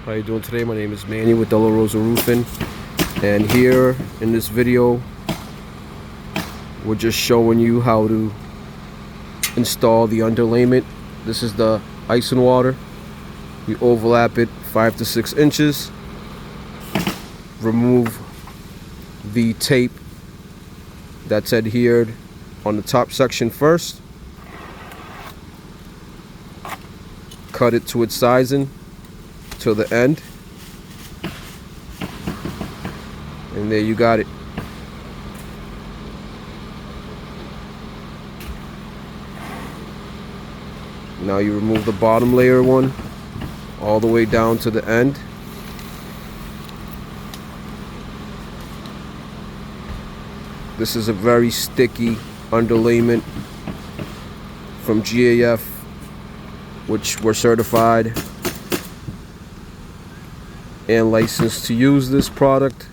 How you doing today? My name is Manny with Della Rosa Roofing, and here in this video we're just showing you how to install the underlayment. This is the ice and water. You overlap it 5 to 6 inches. Remove the tape that's adhered on the top section first. Cut it to its sizing to the end, and there you got it. Now you remove the bottom layer one all the way down to the end. This is a very sticky underlayment from GAF, which we're certified and licensed to use this product.